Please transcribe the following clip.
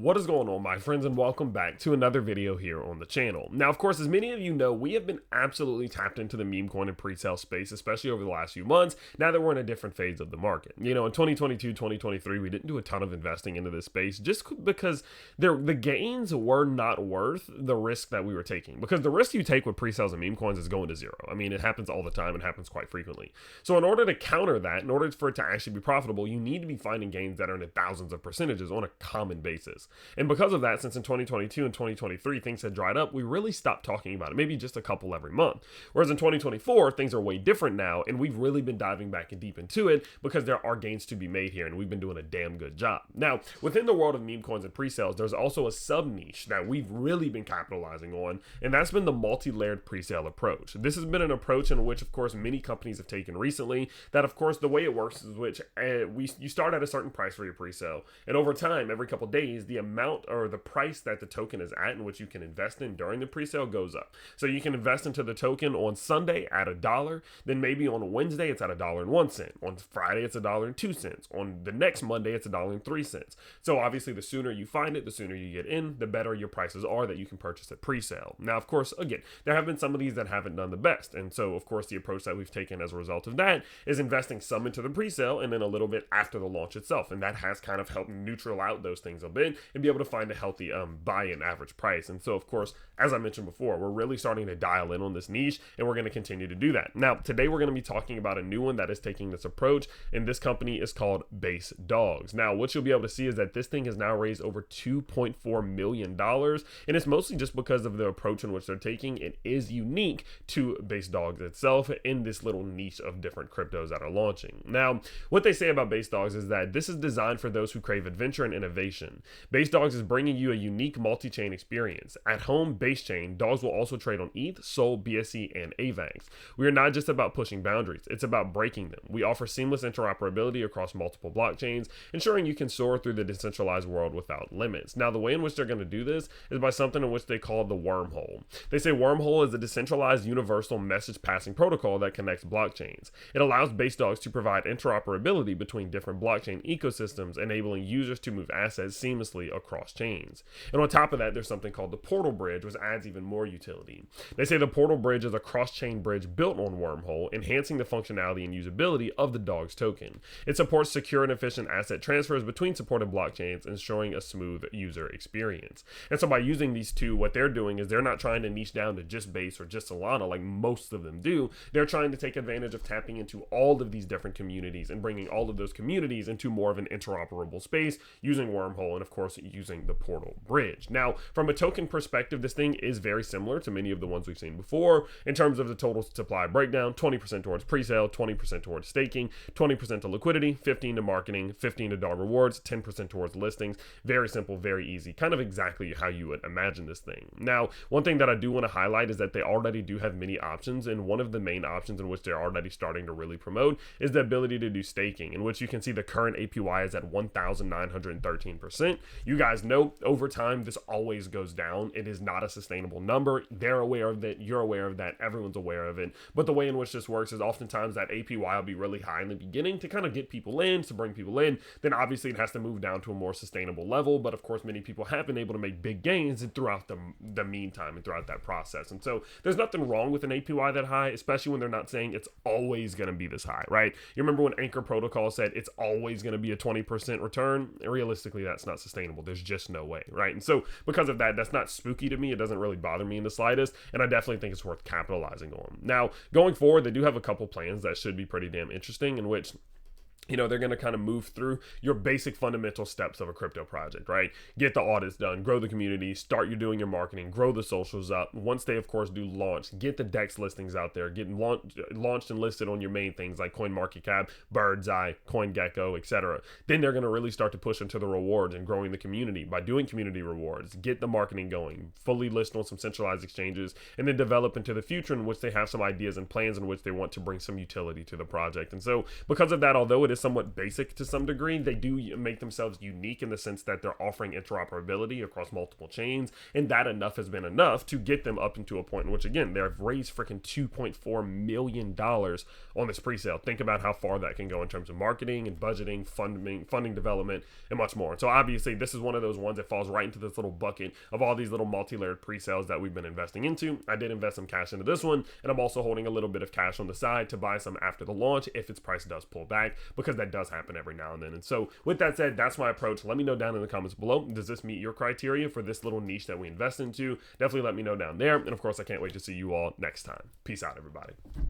What is going on, my friends, and welcome back to another video here on the channel. Now, of course, as many of you know, we have been absolutely tapped into the meme coin and pre-sale space, especially over the last few months, now that we're in a different phase of the market. You know, in 2022, 2023, we didn't do a ton of investing into this space just because the gains were not worth the risk that we were taking. Because the risk you take with pre-sales and meme coins is going to zero. I mean, it happens all the time and happens quite frequently. So in order to counter that, in order for it to actually be profitable, you need to be finding gains that are in the thousands of percentages on a common basis. And because of that, since in 2022 and 2023 things had dried up, we really stopped talking about it, maybe just a couple every month. Whereas in 2024, things are way different now, and we've really been diving back and deep into it because there are gains to be made here, and we've been doing a damn good job. Now, within the world of meme coins and pre-sales, there's also a sub-niche that we've really been capitalizing on, and that's been the multi-layered pre-sale approach. This has been an approach in which, of course, many companies have taken recently, that, of course, the way it works is which you start at a certain price for your pre-sale, and over time, every couple days, the amount or the price that the token is at in which you can invest in during the pre-sale goes up. So you can invest into the token on Sunday at $1, then maybe on Wednesday it's at $1.01, on Friday it's $1.02, on the next Monday it's $1.03. So obviously the sooner you find it, the sooner you get in, the better your prices are that you can purchase at pre-sale. Now, of course, again, there have been some of these that haven't done the best, and so of course the approach that we've taken as a result of that is investing some into the pre-sale and then a little bit after the launch itself, and that has kind of helped neutral out those things a bit and be able to find a healthy buy-in average price. And so, of course, as I mentioned before, we're really starting to dial in on this niche, and we're going to continue to do that. Now, today we're going to be talking about a new one that is taking this approach, and this company is called Base Dawgz. Now, what you'll be able to see is that this thing has now raised over $2.4 million, and it's mostly just because of the approach in which they're taking. It is unique to Base Dawgz itself in this little niche of different cryptos that are launching. Now, what they say about Base Dawgz is that this is designed for those who crave adventure and innovation. Base Dawgz is bringing you a unique multi-chain experience. At home, Base Chain, Dawgz will also trade on ETH, SOL, BSC, and AVAX. We are not just about pushing boundaries, it's about breaking them. We offer seamless interoperability across multiple blockchains, ensuring you can soar through the decentralized world without limits. Now, the way in which they're going to do this is by something in which they call the wormhole. They say wormhole is a decentralized universal message passing protocol that connects blockchains. It allows Base Dawgz to provide interoperability between different blockchain ecosystems, enabling users to move assets seamlessly across chains. And on top of that, there's something called the Portal Bridge, which adds even more utility. They say the Portal Bridge is a cross-chain bridge built on Wormhole, enhancing the functionality and usability of the Dawgz token. It supports secure and efficient asset transfers between supported blockchains, ensuring a smooth user experience. And so by using these two, what they're doing is they're not trying to niche down to just Base or just Solana like most of them do. They're trying to take advantage of tapping into all of these different communities and bringing all of those communities into more of an interoperable space using Wormhole and, of course, using the Portal Bridge. Now, from a token perspective, this thing is very similar to many of the ones we've seen before in terms of the total supply breakdown: 20% towards pre-sale, 20% towards staking, 20% to liquidity, 15% to marketing, 15% to dog rewards, 10% towards listings. Very simple, very easy, kind of exactly how you would imagine this thing. Now, one thing that I do want to highlight is that they already do have many options, and one of the main options in which they're already starting to really promote is the ability to do staking, in which you can see the current APY is at 1,913%. You guys know over time this always goes down. It is not a sustainable number. They're aware of it. You're aware of that. Everyone's aware of it. But the way in which this works is oftentimes that APY will be really high in the beginning to kind of get people in, to bring people in. Then obviously it has to move down to a more sustainable level. But of course, many people have been able to make big gains throughout the meantime and throughout that process. And so there's nothing wrong with an APY that high, especially when they're not saying it's always going to be this high, right? You remember when Anchor Protocol said it's always going to be a 20% return? Realistically, that's not sustainable. There's just no way, right? And so because of that, that's not spooky to me. It doesn't really bother me in the slightest, and I definitely think it's worth capitalizing on. Now, going forward, they do have a couple plans that should be pretty damn interesting, in which they're going to kind of move through your basic fundamental steps of a crypto project, right? Get the audits done, grow the community, start you doing your marketing, grow the socials up. Once they, of course, do launch, get the DEX listings out there, get launched and listed on your main things like CoinMarketCap, Birdseye, CoinGecko, etc. Then they're going to really start to push into the rewards and growing the community by doing community rewards, get the marketing going, fully list on some centralized exchanges, and then develop into the future in which they have some ideas and plans in which they want to bring some utility to the project. And so because of that, although it it is somewhat basic to some degree, they do make themselves unique in the sense that they're offering interoperability across multiple chains, and that enough has been enough to get them up into a point in which, again, they've raised freaking $2.4 million on this pre-sale. Think about how far that can go in terms of marketing and budgeting, funding development, and much more. And so obviously this is one of those ones that falls right into this little bucket of all these little multi-layered pre-sales that we've been investing into. I did invest some cash into this one, and I'm also holding a little bit of cash on the side to buy some after the launch if its price does pull back, because that does happen every now and then. And so with that said, that's my approach. Let me know down in the comments below, does this meet your criteria for this little niche that we invest into? Definitely let me know down there. And of course, I can't wait to see you all next time. Peace out, everybody.